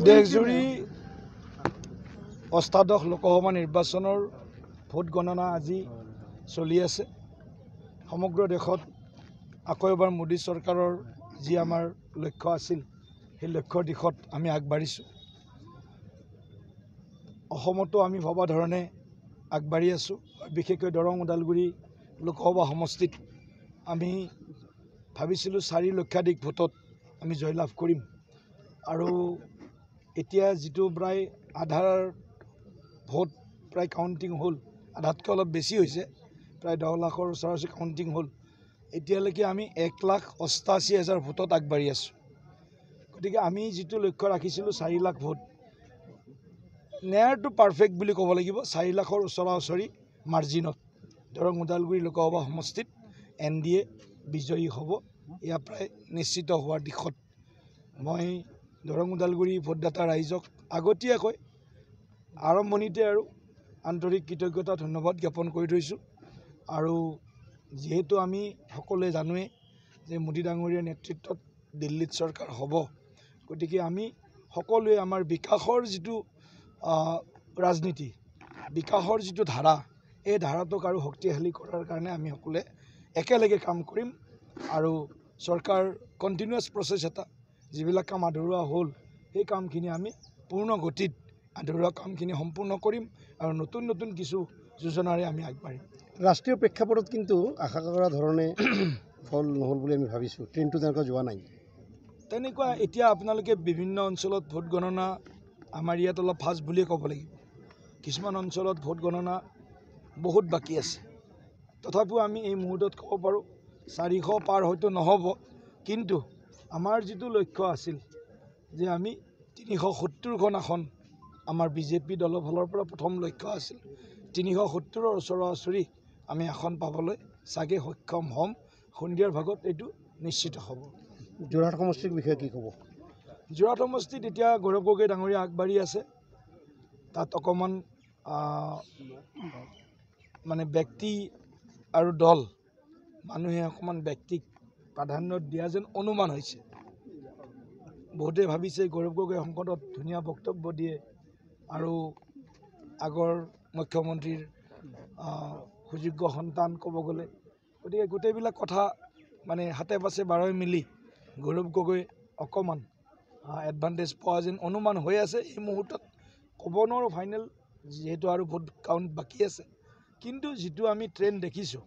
দেশজুৰি অষ্টাদশ লোকসভা নিৰ্বাচনৰ ভোট গণনা আজি চলি আছে। সমগ্ৰ দেশত আকৌ এবাৰ মোদী চৰকাৰৰ যি আমাৰ লক্ষ্য আছিল সেই লক্ষ্যৰ দিশত আমি আগবাঢ়িছোঁ। অসমতো আমি ভবা ধৰণে আগবাঢ়ি আছোঁ। বিশেষকৈ দৰং ওদালগুৰি লোকসভা সমষ্টিত আমি ভাবিছিলোঁ 4 লক্ষাধিক ভোটত আমি জয়লাভ কৰিম আৰু এতিয়া যিটো প্ৰায় আধাৰ ভোট প্ৰায় কাউণ্টিং হ'ল, আধাতকৈ অলপ বেছি হৈছে, প্ৰায় 10 লাখৰ ওচৰা-ওচৰি কাউণ্টিং হ'ল। এতিয়ালৈকে আমি 1,88,000 ভোটত আগবাঢ়ি আছোঁ। গতিকে আমি যিটো লক্ষ্য ৰাখিছিলোঁ 4 লাখ ভোট, নেয়াৰ টু পাৰফেক্ট বুলি ক'ব লাগিব। 4 লাখৰ ওচৰা-ওচৰি মাৰ্জিনত দৰং ওদালগুৰি লোকসভা সমষ্টিত NDA বিজয়ী হ'ব, এয়া প্ৰায় নিশ্চিত হোৱাৰ দিশত। মই দৰং ওদালগুৰি ভোটদাতা ৰাইজক আগতীয়াকৈ আৰম্ভণিতে আৰু আন্তৰিক কৃতজ্ঞতা ধন্যবাদ জ্ঞাপন কৰি থৈছোঁ। আৰু যিহেতু আমি সকলোৱে জানোৱেই যে মোদী ডাঙৰীয়াৰ নেতৃত্বত দিল্লীত চৰকাৰ হ'ব, গতিকে আমি সকলোৱে আমাৰ বিকাশৰ যিটো ৰাজনীতি, বিকাশৰ যিটো ধাৰা, এই ধাৰাটোক আৰু শক্তিশালী কৰাৰ কাৰণে আমি সকলোৱে একেলগে কাম কৰিম। আৰু চৰকাৰ কণ্টিনিউৱাছ প্ৰচেছ এটা, যিবিলাক কাম আধৰুৱা হ'ল সেই কামখিনি আমি পূৰ্ণ গতিত আধৰুৱা কামখিনি সম্পূৰ্ণ কৰিম আৰু নতুন নতুন কিছু যোজনাৰে আমি আগবাঢ়িম। ৰাষ্ট্ৰীয় প্ৰেক্ষাপটত কিন্তু আশা কৰা ধৰণে ফল নহ'ল বুলি আমি ভাবিছোঁ। ট্ৰেইনটো তেনেকৈ যোৱা নাই। তেনেকুৱা এতিয়া আপোনালোকে বিভিন্ন অঞ্চলত ভোট গণনা, আমাৰ ইয়াত অলপ ফাষ্ট বুলিয়ে ক'ব লাগিব। কিছুমান অঞ্চলত ভোট গণনা বহুত বাকী আছে। তথাপিও আমি এই মুহূৰ্তত ক'ব পাৰোঁ 400 পাৰ হয়তো নহ'ব, কিন্তু আমাৰ যিটো লক্ষ্য আছিল যে আমি 370খন আসন, আমাৰ বিজেপি দলৰ ফালৰ পৰা প্ৰথম লক্ষ্য আছিল 370ৰ ওচৰা-ওচৰি আমি আসন পাবলৈ চাগে সক্ষম হ'ম। সন্ধিয়াৰ ভাগত এইটো নিশ্চিত হ'ব। যোৰহাট সমষ্টিৰ বিষয়ে কি ক'ব? যোৰহাট সমষ্টিত এতিয়া গৌৰৱ গগৈ ডাঙৰীয়া আগবাঢ়ি আছে। তাত অকণমান মানে ব্যক্তি আৰু দল, মানুহে অকণমান ব্যক্তিক প্ৰাধান্য দিয়া যেন অনুমান হৈছে। বহুতে ভাবিছে গৌৰৱ গগৈ সংসদত ধুনীয়া বক্তব্য দিয়ে আৰু আগৰ মুখ্যমন্ত্ৰীৰ সুযোগ্য সন্তান ক'ব গ'লে। গতিকে গোটেইবিলাক কথা মানে হাতে পাছে বাৰৈ মিলি গৌৰৱ গগৈ অকণমান এডভান্টেজ পোৱা যেন অনুমান হৈ আছে। এই মুহূৰ্তত ক'ব নোৱাৰোঁ ফাইনেল, যিহেতু আৰু ভোট কাউণ্ট বাকী আছে। কিন্তু যিটো আমি ট্ৰেণ্ড দেখিছোঁ,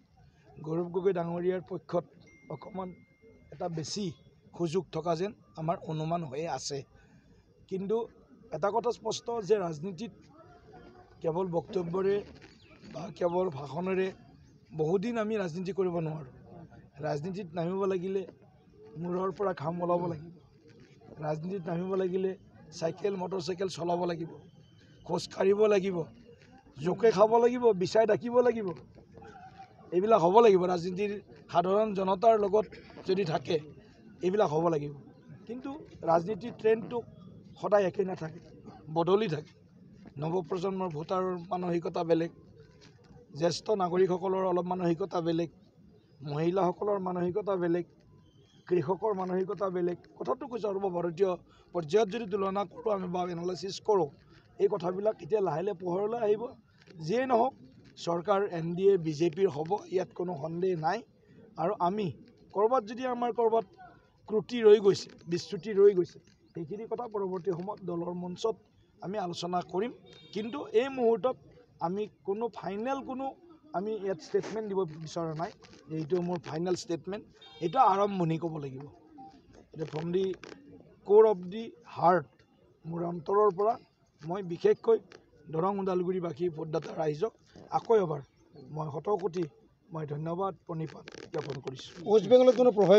গৌৰৱ গগৈ ডাঙৰীয়াৰ পক্ষত অকণমান এটা বেছি সুযোগ থকা যেন আমাৰ অনুমান হৈ আছে। কিন্তু এটা কথা স্পষ্ট যে ৰাজনীতিত কেৱল বক্তব্যৰে বা কেৱল ভাষণেৰে বহুদিন আমি ৰাজনীতি কৰিব নোৱাৰোঁ। ৰাজনীতিত নামিব লাগিলে মূৰৰ পৰা ঘাম ওলাব লাগিব। ৰাজনীতিত নামিব লাগিলে চাইকেল মটৰচাইকেল চলাব লাগিব, খোজ কাঢ়িব লাগিব, জোকে খাব লাগিব, বিচাই ডাকিব লাগিব। এইবিলাক হ'ব লাগিব। ৰাজনীতিৰ সাধাৰণ জনতাৰ লগত যদি থাকে এইবিলাক হ'ব লাগিব। কিন্তু ৰাজনীতিৰ ট্ৰেণ্ডটো সদায় একেই নাথাকে, বদলি থাকে। নৱপ্ৰজন্মৰ ভোটাৰৰ মানসিকতা বেলেগ, জ্যেষ্ঠ নাগৰিকসকলৰ অলপ মানসিকতা বেলেগ, মহিলাসকলৰ মানসিকতা বেলেগ, কৃষকৰ মানসিকতা বেলেগ। কথাটো কৈছোঁ সৰ্বভাৰতীয় পৰ্যায়ত যদি তুলনা কৰোঁ আমি বা এনালাইচিছ কৰোঁ, এই কথাবিলাক এতিয়া লাহে লাহে পোহৰলৈ আহিব। যিয়েই নহওক চৰকাৰ NDA বিজেপিৰ হ'ব, ইয়াত কোনো সন্দেহ নাই। আৰু আমি ক'ৰবাত যদি আমাৰ ক'ৰবাত ক্ৰুটি ৰৈ গৈছে, বিচ্যুতি ৰৈ গৈছে, সেইখিনি কথা পৰৱৰ্তী সময়ত দলৰ মঞ্চত আমি আলোচনা কৰিম। কিন্তু এই মুহূৰ্তত আমি কোনো ফাইনেল আমি ইয়াত ষ্টেটমেণ্ট দিব বিচৰা নাই যে এইটো মোৰ ফাইনেল ষ্টেটমেণ্ট। এইটো আৰম্ভণি ক'ব লাগিব। এতিয়া ফ্ৰম দি কোৰ অফ দি হাৰ্ট, মোৰ অন্তৰৰ পৰা মই বিশেষকৈ দৰং ওদালগুৰিবাসী ভোটদাতা ৰাইজক আকৌ এবাৰ মই শতকোটি ধন্যবাদ প্ৰণিপাত জ্ঞাপন কৰিছোঁ। ৱেষ্ট বেংগলত কোনো প্ৰভাৱ